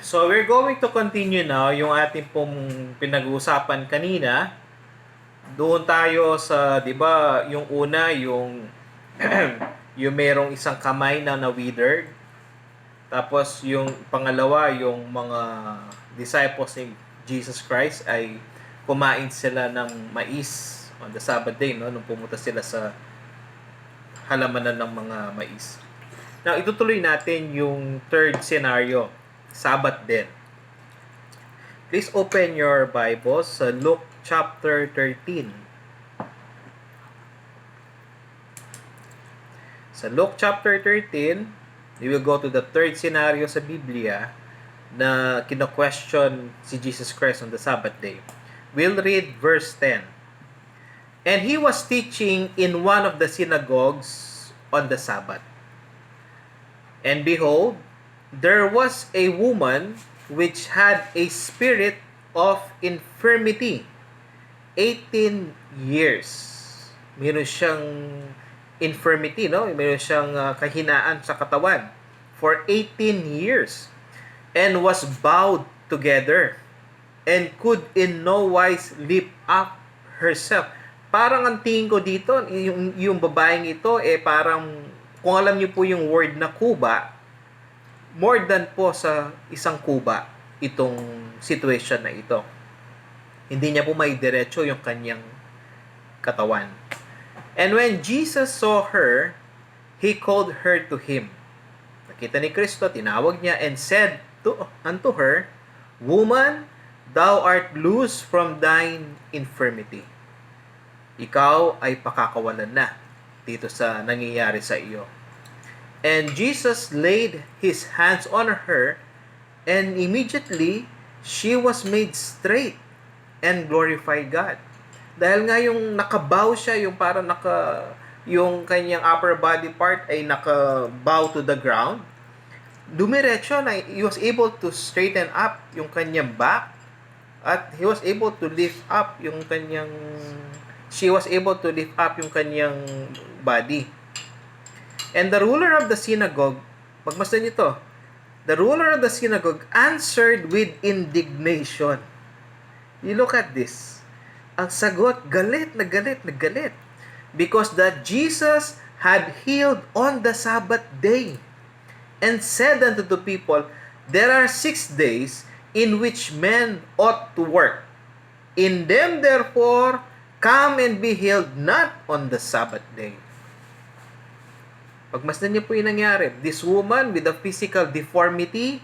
So we're going to continue now yung ating pong pinag-uusapan kanina. Doon tayo sa, 'di ba, yung una, yung yung merong isang kamay na withered. Tapos yung pangalawa, yung mga disciples ni Jesus Christ ay kumain sila ng mais on the Sabbath day, no, nung pumunta sila sa halamanan ng mga mais. Now, itutuloy natin yung third scenario, Sabbath din. Please open your Bibles sa Luke chapter 13. Sa Luke chapter 13, we will go to the third scenario sa Biblia na kino-question si Jesus Christ on the Sabbath day. We'll read verse 10. And he was teaching in one of the synagogues on the Sabbath. And behold, there was a woman which had a spirit of infirmity 18 years. Meron siyang infirmity, no? Meron siyang kahinaan sa katawan for 18 years and was bowed together and could in no wise lift up herself. Parang ang tingin ko dito, yung babaeng ito, parang, kung alam niyo po yung word na kuba, more than po sa isang kuba, itong situation na ito. Hindi niya po may diretso yung kanyang katawan. And when Jesus saw her, He called her to Him. Nakita ni Kristo, tinawag niya and said unto her, Woman, thou art loose from thine infirmity. Ikaw ay pakakawalan na dito sa nangyayari sa iyo. And Jesus laid His hands on her, and immediately she was made straight and glorified God. Dahil nga yung nakabow siya, yung parang yung kanyang upper body part ay nakabow to the ground, dumiretso na he was able to straighten up yung kanyang back, at he was able to lift up yung kanyang she was able to lift up yung kanyang body. And the ruler of the synagogue, pagmasdan nito, the ruler of the synagogue answered with indignation. You look at this. Ang sagot, galit na galit na galit. Because that Jesus had healed on the Sabbath day and said unto the people, There are 6 days in which men ought to work. In them therefore, come and be healed not on the Sabbath day. Pagmasdan niyo po yung nangyari. This woman with a physical deformity,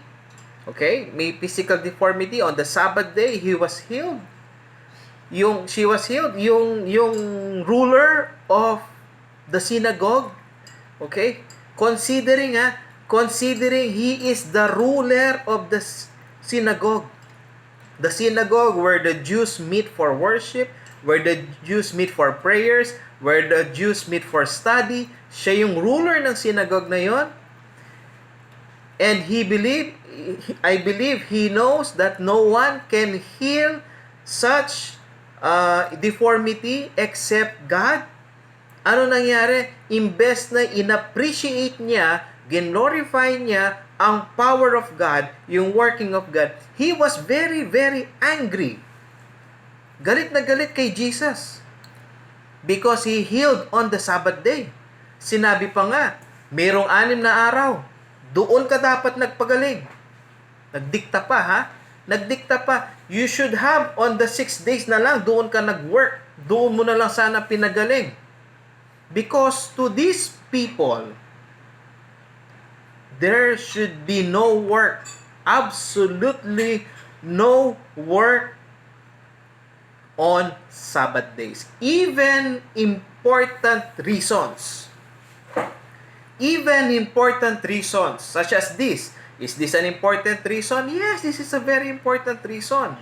okay, may physical deformity, on the Sabbath day, she was healed. Yung ruler of the synagogue, okay, considering he is the ruler of the synagogue. The synagogue where the Jews meet for worship, where the Jews meet for prayers, where the Jews meet for study. Siya yung ruler ng synagogue na yon. And I believe he knows that no one can heal such deformity except God. Ano nangyari? Imbes na inappreciate niya, glorify niya ang power of God, yung working of God, he was very, very angry. Galit na galit kay Jesus. Because he healed on the Sabbath day. Sinabi pa nga, merong 6 na araw, doon ka dapat nagpagaling. Nagdikta pa, ha? Nagdikta pa. You should have on the 6 days na lang, doon ka nag-work. Doon mo na lang sana pinagaling. Because to these people, there should be no work. Absolutely no work on Sabbath days. Even important reasons. Such as this. Is this an important reason? Yes, this is a very important reason.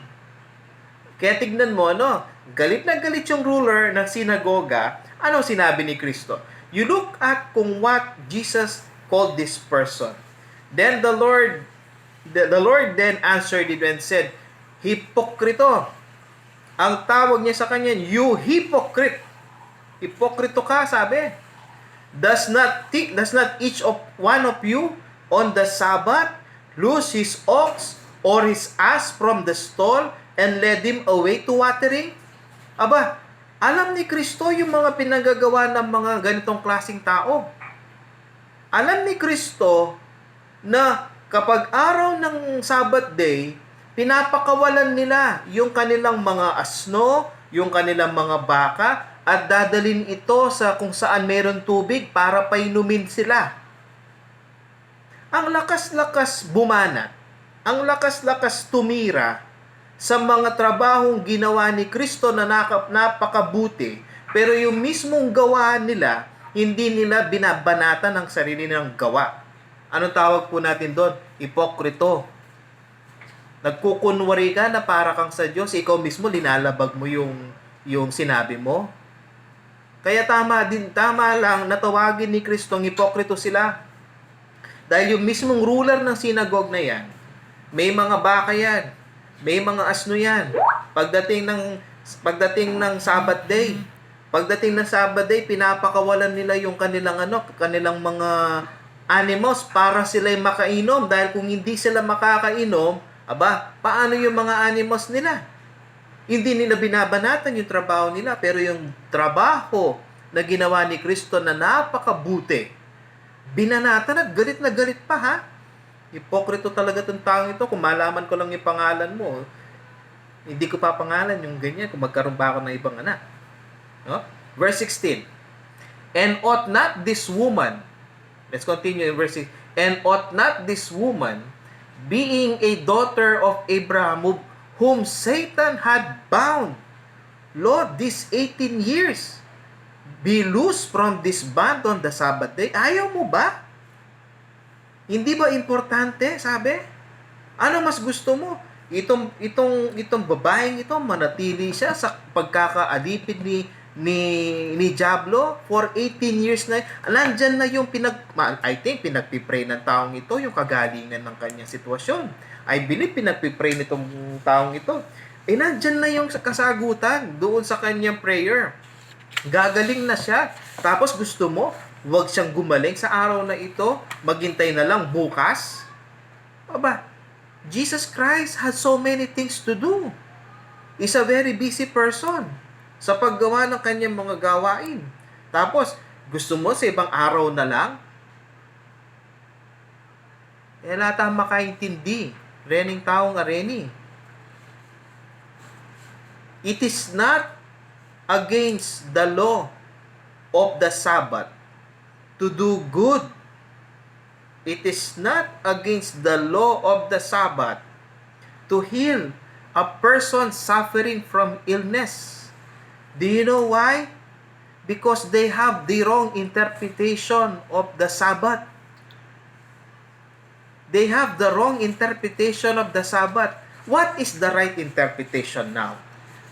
Kaya tignan mo, no? Galit na galit yung ruler ng sinagoga. Anong sinabi ni Kristo? You look at kung what Jesus called this person. Then the Lord then answered it and said, Hipokrito. Ang tawag niya sa kanya, you hypocrite. Hipokrito ka, sabi. Does not each of one of you on the Sabbath loose his ox or his ass from the stall and led him away to watering? Aba, alam ni Kristo yung mga pinagagawa ng mga ganitong klaseng tao. Alam ni Kristo na kapag araw ng Sabbath day, pinapakawalan nila yung kanilang mga asno, yung kanilang mga baka, at dadalin ito sa kung saan meron tubig para painumin sila. Ang lakas-lakas bumanat, ang lakas-lakas tumira sa mga trabahong ginawa ni Kristo na napakabuti, pero yung mismong gawa nila, hindi nila binabanatan ang sarili nilang gawa. Anong tawag po natin doon? Hipokrito. Nagkukunwari ka na para kang sa Diyos, ikaw mismo linalabag mo yung sinabi mo. Kaya tama lang na tawagin ni Kristong hipokrito sila. Dahil yung mismong ruler ng sinagog na yan, may mga baka yan, may mga asno yan. Pagdating ng Sabbath day, pinapakawalan nila yung kanilang mga animals para sila'y makainom. Dahil kung hindi sila makakainom, paano yung mga animals nila? Hindi nila binabanatan yung trabaho nila, pero yung trabaho na ginawa ni Kristo na napakabuti, binanatan at galit na galit pa, ha? Hipokrito talaga itong taong ito. Kung malaman ko lang yung pangalan mo, hindi ko papangalan yung ganyan kung magkaroon ba ako ng ibang anak. No? Verse 16. And ought not this woman, let's continue in verse 6. And ought not this woman, being a daughter of Abraham, whom Satan had bound, Lord, these 18 years, be loose from this band on the Sabbath day? Ayaw mo ba? Hindi ba importante, sabi? Ano mas gusto mo? Itong babaeng ito, manatili siya sa pagkakaalipid ni Diablo for 18 years na. Nandyan na yung pinagpipray ng taong ito, yung kagalingan ng kanyang sitwasyon. I believe pinagpipray nitong taong ito. Nandyan na yung kasagutan doon sa kanyang prayer. Gagaling na siya. Tapos gusto mo, huwag siyang gumaling sa araw na ito, maghintay na lang bukas? Jesus Christ has so many things to do. He's a very busy person sa paggawa ng kanyang mga gawain. Tapos, gusto mo sa ibang araw na lang? Lahat ang makaintindi. Rening taong areni. It is not against the law of the Sabbath to do good. It is not against the law of the Sabbath to heal a person suffering from illness. Do you know why? Because they have the wrong interpretation of the Sabbath. They have the wrong interpretation of the Sabbath. What is the right interpretation now?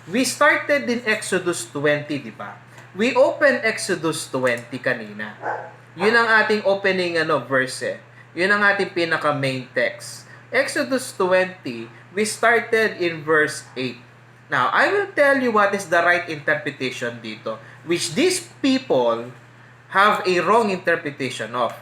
We started in Exodus 20, di ba? We opened Exodus 20 kanina. Yun ang ating opening verse. Yun ang ating pinaka main text. Exodus 20, we started in verse 8. Now, I will tell you what is the right interpretation dito, which these people have a wrong interpretation of.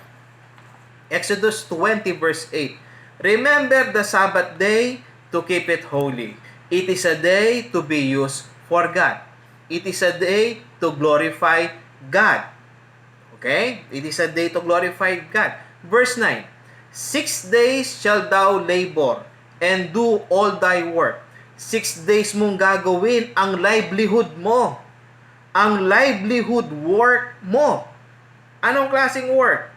Exodus 20 verse 8. Remember the Sabbath day to keep it holy. It is a day to be used for God. It is a day to glorify God. Okay? It is a day to glorify God. Verse 9. 6 days shall thou labor and do all thy work. 6 days mong gagawin ang livelihood mo. Ang livelihood work mo. Anong klaseng work?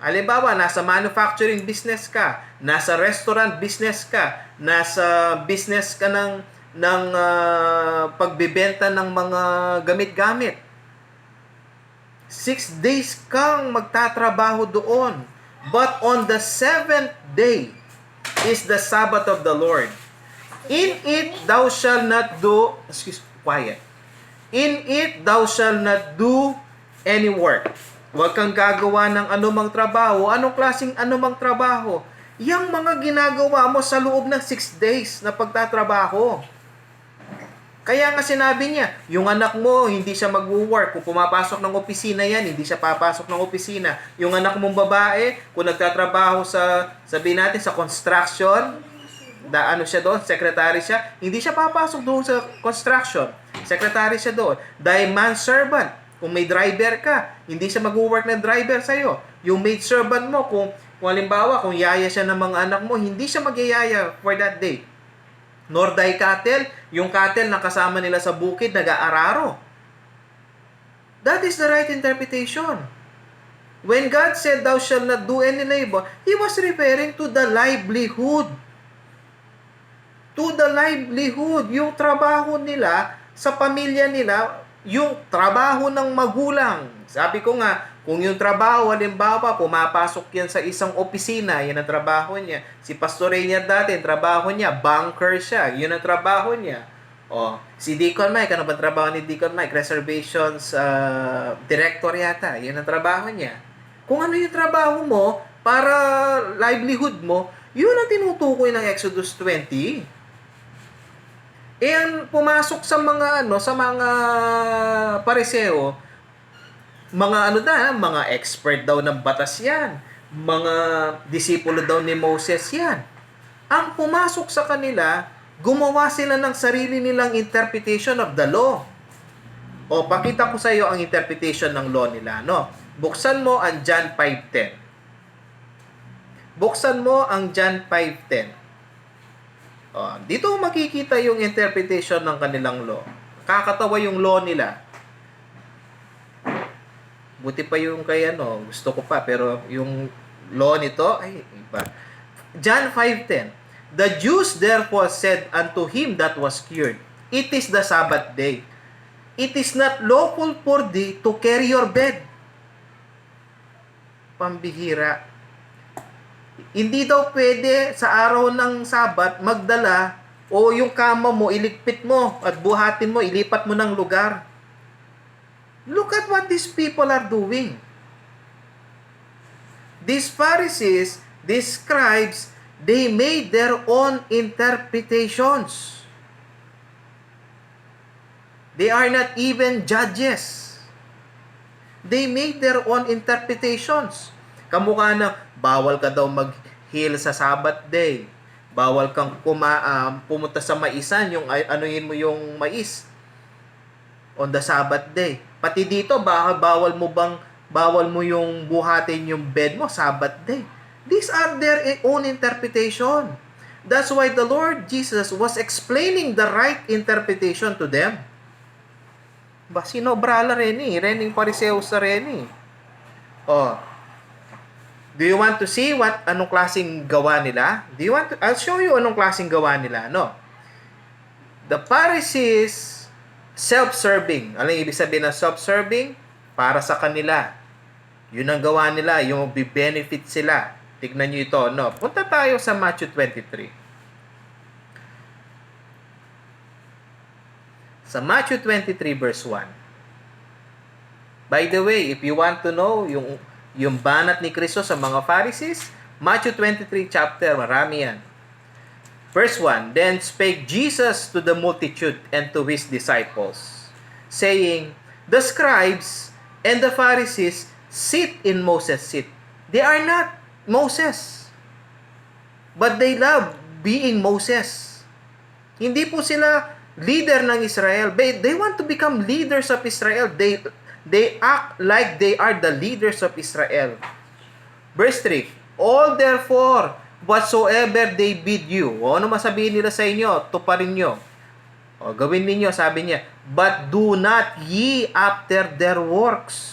Halimbawa, nasa manufacturing business ka, nasa restaurant business ka, nasa business ka ng pagbibenta ng mga gamit-gamit. 6 days kang magtatrabaho doon. But on the 7th day is the Sabbath of the Lord. In it thou shalt not do, In it thou shalt not do any work. Huwag kang gagawa ng anumang trabaho. Anong klaseng anumang trabaho? Yang mga ginagawa mo sa loob ng 6 days na pagtatrabaho. Kaya nga sinabi niya, yung anak mo, hindi siya mag-work. Kung pumapasok ng opisina yan, hindi siya papasok ng opisina. Yung anak mong babae, kung nagtatrabaho sabihin natin, sa construction, ano siya doon, secretary siya, hindi siya papasok doon sa construction. Secretary siya doon. Dahil manservant, kung may driver ka, hindi siya mag-work na driver sa'yo. Yung maid servant mo, kung halimbawa, kung yaya siya ng mga anak mo, hindi siya magyayaya for that day. Nor thy cattle, yung cattle na kasama nila sa bukid, nag-aararo. That is the right interpretation. When God said, thou shalt not do any labor, He was referring to the livelihood. To the livelihood. Yung trabaho nila, sa pamilya nila, yung trabaho ng magulang. Sabi ko nga, kung yung trabaho, halimbawa, pumapasok yan sa isang opisina, yan ang trabaho niya. Si Pastor Rainier dati, trabaho niya, banker siya, yun ang trabaho niya. O, si Deacon Mike, ano ba trabaho ni Deacon Mike? Reservations director yata, yun ang trabaho niya. Kung ano yung trabaho mo, para livelihood mo, yun ang tinutukoy ng Exodus 20. Ang pumasok sa mga pariseo, mga expert daw ng batas yan. Mga disipulo daw ni Moses yan. Ang pumasok sa kanila, gumawa sila ng sarili nilang interpretation of the law. O, pakita ko sa iyo ang interpretation ng law nila, no? Buksan mo ang John 5:10. Buksan mo ang John 5:10. O, dito makikita yung interpretation ng kanilang law. Kakatawa yung law nila. Buti pa yung kay gusto ko pa, pero yung law nito, ay, iba. John 5:10. The Jews therefore said unto him that was cured, it is the Sabbath day. It is not lawful for thee to carry your bed. Pambihira. Hindi daw pwede sa araw ng Sabat magdala o yung kama mo, iligpit mo at buhatin mo, ilipat mo ng lugar. Look at what these people are doing. These Pharisees, these scribes, they made their own interpretations. They are not even judges. They made their own interpretations. Kamukha na, bawal ka daw mag-heal sa Sabbath day. Bawal kang pumunta sa maisan, yung anuhin mo yung mais on the Sabbath day. Pati dito, bawal mo yung buhatin yung bed mo Sabbath day. These are their own interpretation. That's why the Lord Jesus was explaining the right interpretation to them. Sinobra la rening pariseo sa reni. Oh. Do you want to see anong klaseng gawa nila? I'll show you anong klaseng gawa nila, no? The Pharisees, self-serving. Ano ibig sabihin ng self-serving? Para sa kanila. Yun ang gawa nila, yung be-benefit sila. Tignan nyo ito, no? Punta tayo sa Matthew 23. Sa Matthew 23 verse 1. By the way, if you want to know yung banat ni Kristo sa mga Pharisees, Matthew 23 chapter, marami yan. Verse 1, Then spake Jesus to the multitude and to his disciples, saying, The scribes and the Pharisees sit in Moses' seat. They are not Moses, but they love being Moses. Hindi po sila leader ng Israel. They want to become leaders of Israel. They act like they are the leaders of Israel. Verse 3, All therefore, whatsoever they bid you. O ano masabihin nila sa inyo, tuparin nyo. O gawin ninyo, sabi niya, But do not ye after their works.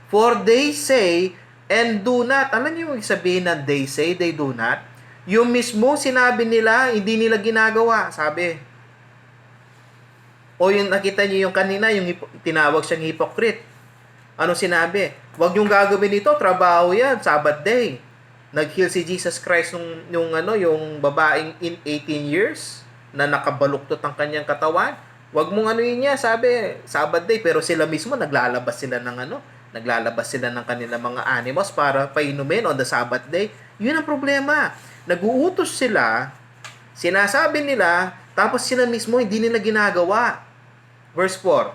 For they say, and do not. Alam niyo yung sabihin na they say, they do not? Yung mismo sinabi nila, hindi nila ginagawa, sabi. O yung nakita niyo yung kanina, yung tinawag siyang hypocrite. Ano sinabi? Huwag yung gagawin ito, trabaho yan, Sabbath day. Nag-heal si Jesus Christ yung babaeng in 18 years na nakabaluktot ang kanyang katawan. Huwag mong niya, sabi, Sabbath day, pero sila mismo naglalabas sila ng kanilang mga animals para painumin on the Sabbath day. Yun ang problema. Nag-uutos sila Sinasabi nila, tapos sila mismo hindi nila ginagawa. Verse 4,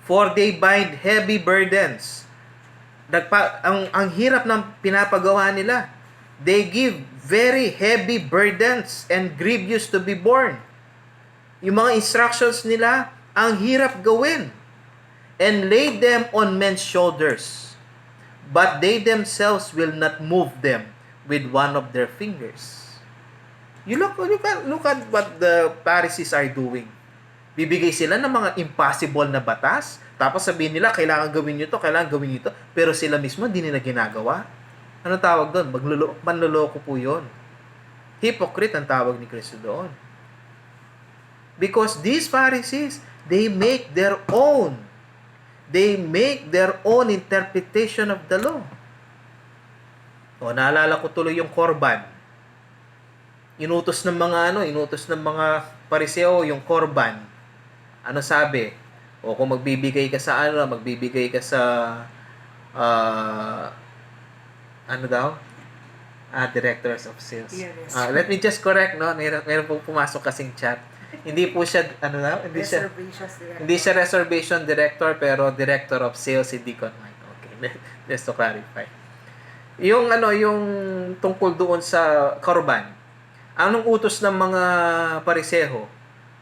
for they bind heavy burdens. Ang hirap ng pinapagawa nila. They give very heavy burdens and grievous to be borne. Yung mga instructions nila, ang hirap gawin. And lay them on men's shoulders. But they themselves will not move them with one of their fingers. You look at what the Pharisees are doing. Bibigay sila ng mga impossible na batas, tapos sabihin nila, kailangan gawin nyo to, kailangan gawin nyo to, pero sila mismo hindi nila ginagawa. Ano tawag doon? Manloloko po yun. Hypocrite ang tawag ni Kristo doon. Because these Pharisees, they make their own interpretation of the law. O, naalala ko tuloy yung korban. Inutos ng mga Pariseo yung korban. Ano sabi? O kung magbibigay ka sa directors of sales. Yes. Let me just correct, no? Meron po pumasok kasing chat. Hindi po siya hindi siya reservation director, pero director of sales si Deacon Mike. Okay, just to clarify. Yung tungkol doon sa korban. Anong utos ng mga Pariseo?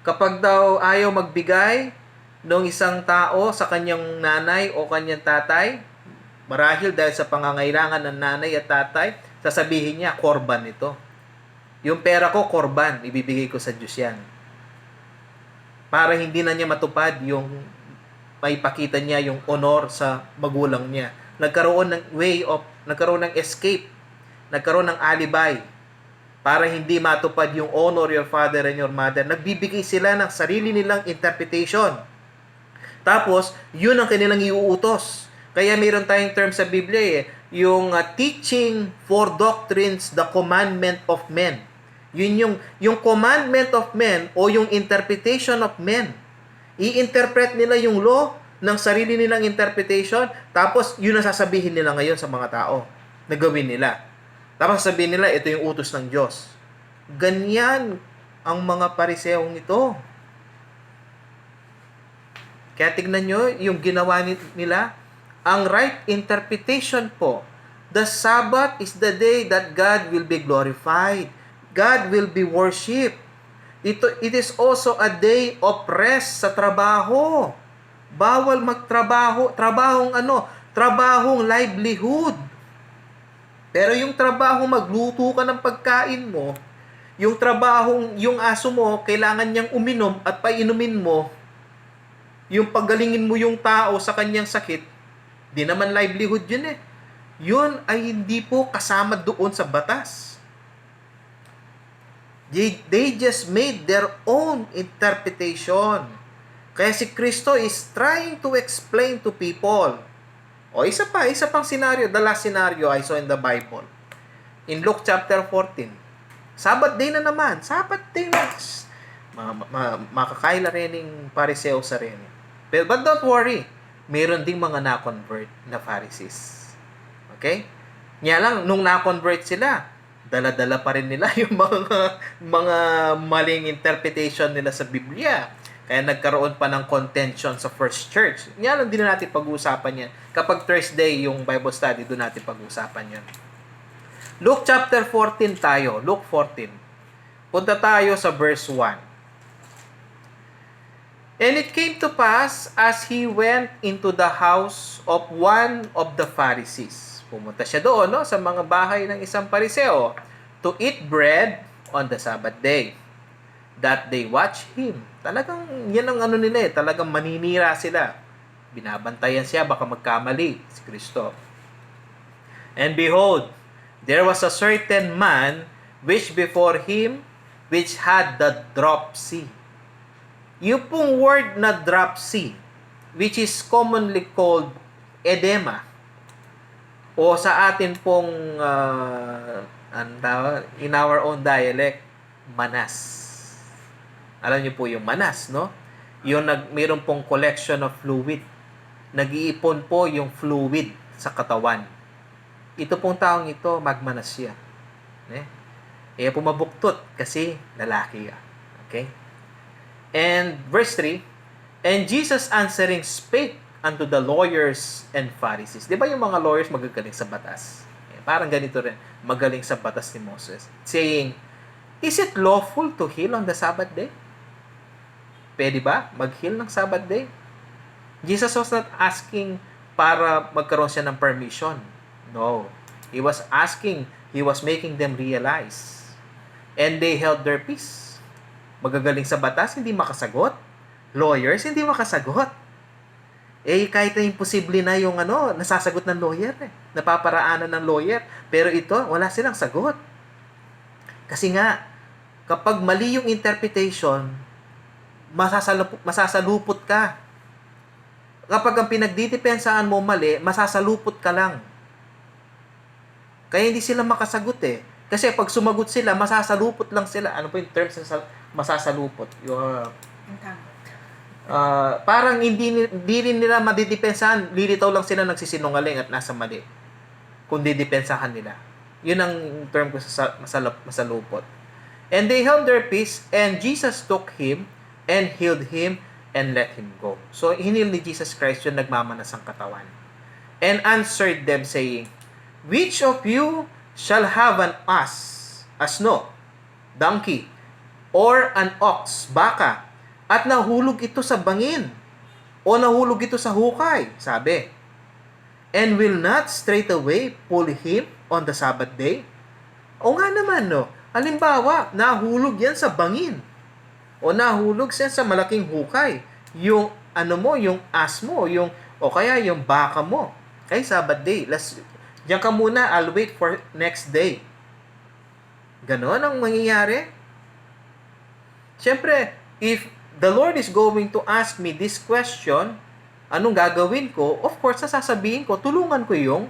Kapag daw ayaw magbigay ng isang tao sa kanyang nanay o kanyang tatay, marahil dahil sa pangangailangan ng nanay at tatay, sasabihin niya, korban ito. Yung pera ko, korban, ibibigay ko sa Diyos yan. Para hindi na niya matupad yung maipakita niya yung honor sa magulang niya. Nagkaroon ng escape, nagkaroon ng alibi, para hindi matupad yung honor your father and your mother. Nagbibigay sila ng sarili nilang interpretation. Tapos, yun ang kanilang iuutos. Kaya mayroon tayong term sa Biblia yung teaching for doctrines, the commandment of men. Yun yung commandment of men o yung interpretation of men. I-interpret nila yung law ng sarili nilang interpretation, tapos yun ang sasabihin nila ngayon sa mga tao na gawin nila. Tapos sabihin nila, ito yung utos ng Diyos. Ganyan ang mga Pariseong ito. Kaya tignan nyo, yung ginawa nila, ang right interpretation po, the Sabbath is the day that God will be glorified. God will be worshipped. It is also a day of rest sa trabaho. Bawal magtrabaho. Trabahong livelihood. Pero yung trabaho magluto ka ng pagkain mo, yung aso mo, kailangan niyang uminom at painumin mo, yung paggalingin mo yung tao sa kanyang sakit, di naman livelihood yun eh. Yun ay hindi po kasama doon sa batas. They just made their own interpretation. Kaya si Kristo is trying to explain to people. O isa pang scenario, the last scenario I saw in the Bible. In Luke chapter 14. Sabbath day na naman. Sabbath day na. Makakaila rin yung Pariseo sa rin. But don't worry. Meron ding mga na-convert na Pharisees. Okay? Nga lang, nung na-convert sila, dala-dala pa rin nila yung mga maling interpretation nila sa Biblia. Kaya nagkaroon pa ng contention sa First Church. Nga lang, din na natin pag-uusapan yan. Kapag Thursday, yung Bible study, doon natin pag-uusapan yan. Luke chapter 14 tayo. Luke 14. Punta tayo sa verse 1. And it came to pass, as he went into the house of one of the Pharisees. Pumunta siya doon, no, sa mga bahay ng isang Pariseo, to eat bread on the Sabbath day. That they watch him. Talagang, yan ang nila talagang maninira sila. Binabantayan siya, baka magkamali si Kristo. And behold, there was a certain man which before him, which had the dropsy. Yung pong word na dropsy, which is commonly called edema, o sa atin pong, in our own dialect, manas. Alam niyo po yung manas, no? Yung mayroon pong collection of fluid. Nag-iipon po yung fluid sa katawan. Ito pong taong ito, magmanas siya. Pumabuktot kasi lalaki ka. Okay? And verse 3, and Jesus answering spake unto the lawyers and Pharisees. Di ba yung mga lawyers magagaling sa batas? Parang ganito rin, magaling sa batas ni Moses. Saying, is it lawful to heal on the Sabbath day? Pwede ba mag-heal ng Sabbath day? Jesus was not asking para magkaroon siya ng permission. No. He was asking, he was making them realize. And they held their peace. Magagaling sa batas, hindi makasagot. Lawyers, hindi makasagot. Kahit na imposible na yung nasasagot ng lawyer napaparaanan ng lawyer. Pero ito, wala silang sagot. Kasi nga, kapag mali yung interpretation, masasalupot ka. Kapag ang pinagdidipensaan mo mali, masasalupot ka lang. Kaya hindi sila makasagot Kasi pag sumagot sila, masasalupot lang sila. Ano po yung terms na masasalupot? Parang hindi rin nila madidepensahan. Lilitaw lang sila nagsisinungaling at nasa mali. Kung didepensahan nila. Yun ang term ko sa masalupot. And they held their peace, and Jesus took him and healed him and let him go. So, hinil ni Jesus Christ yung nagmamanas ang katawan. And answered them saying, which of you shall have an asno, donkey, or an ox, baka, at nahulog ito sa bangin, o nahulog ito sa hukay, sabi, and will not straightway pull him on the Sabbath day? O nga naman, halimbawa, nahulog yan sa bangin, o nahulog siya sa malaking hukay, yung yung as mo, o kaya yung baka mo, kay Sabbath day, diyan ka muna, I'll wait for next day. Ganon ang mangyayari. Siyempre, if the Lord is going to ask me this question, anong gagawin ko? Of course, sasabihin ko, tulungan ko yung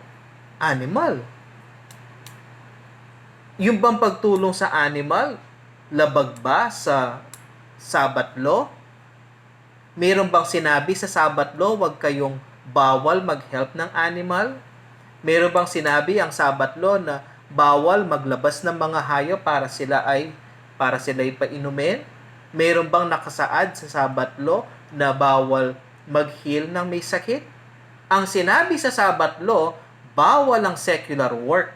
animal. Yung bang pagtulong sa animal, labag ba sa Sabbath law? Meron bang sinabi sa Sabbath law, wag kayong bawal mag-help ng animal? Meron bang sinabi ang Sabbath law na bawal maglabas ng mga hayop para sila ay painumin? Meron bang nakasaad sa Sabbath law na bawal mag-heal ng may sakit? Ang sinabi sa Sabbath law, bawal ang secular work.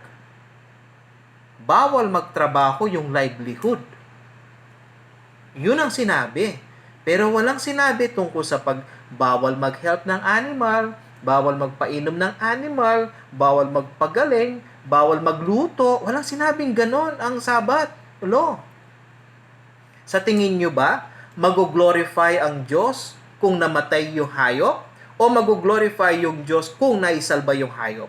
Bawal magtrabaho yung livelihood. Yun ang sinabi. Pero walang sinabi tungkol sa bawal mag-help ng animal, bawal magpainom ng animal, bawal magpagaling, bawal magluto. Walang sinabing ganon ang Sabbath law. Sa tingin nyo ba, mag-glorify ang Diyos kung namatay yung hayop? O mag-glorify yung Diyos kung naisalba yung hayop?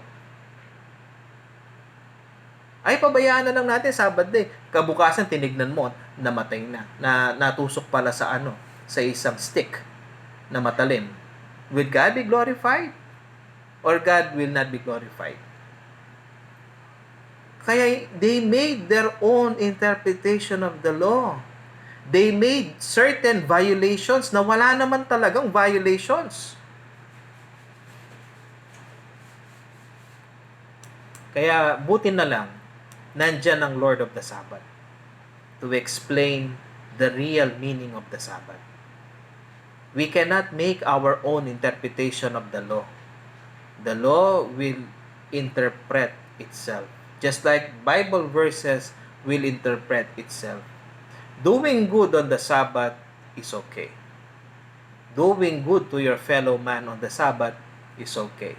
Ay, pabayaan na lang natin Sabbath day. Kabukasan, tinignan mo, namatay na. Natusok pala sa sa isang stick na matalim. Will God be glorified? Or God will not be glorified? Kaya they made their own interpretation of the law. They made certain violations na wala naman talagang violations. Kaya buti na lang, nandyan ang Lord of the Sabbath to explain the real meaning of the Sabbath. We cannot make our own interpretation of the law. The law will interpret itself. Just like Bible verses will interpret itself. Doing good on the Sabbath is okay. Doing good to your fellow man on the Sabbath is okay.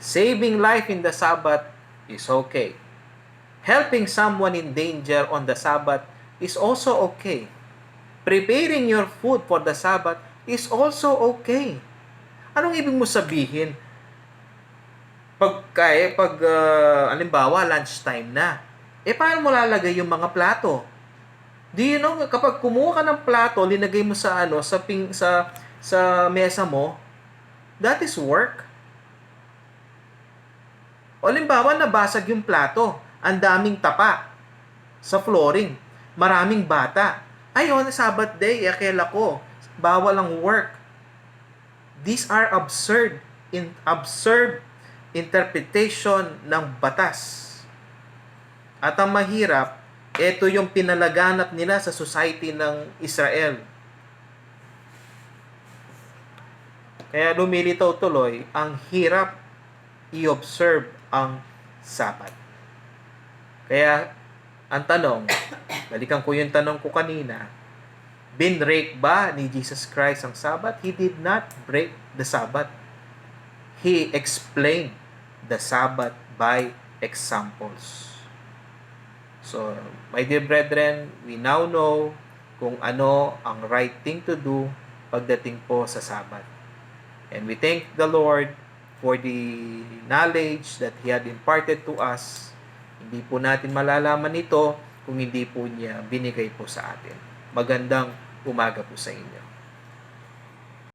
Saving life in the Sabbath is okay. Helping someone in danger on the Sabbath is also okay. Preparing your food for the Sabbath is also okay. Anong ibig mo sabihin? Halimbawa, lunchtime na. Paano mo lalagay yung mga plato? Do you know, kapag kumuha ka ng plato, linagay mo sa sa mesa mo, that is work. O halimbawa, nabasag yung plato, ang daming tapa sa flooring, maraming bata. Ayun, Sabbath day, akala ko, bawal ang work. These are absurd interpretation ng batas. At ang mahirap, Ito yung pinalaganap nila sa society ng Israel. Kaya lumilitaw tuloy, ang hirap i-observe ang Sabat. Kaya, ang tanong, balikan ko yung tanong ko kanina, binrake ba ni Jesus Christ ang Sabat? He did not break the Sabat. He explained the Sabat by examples. So, my dear brethren, we now know kung ano ang right thing to do pagdating po sa Sabat. And we thank the Lord for the knowledge that He had imparted to us. Hindi po natin malalaman ito kung hindi po niya binigay po sa atin. Magandang umaga po sa inyo.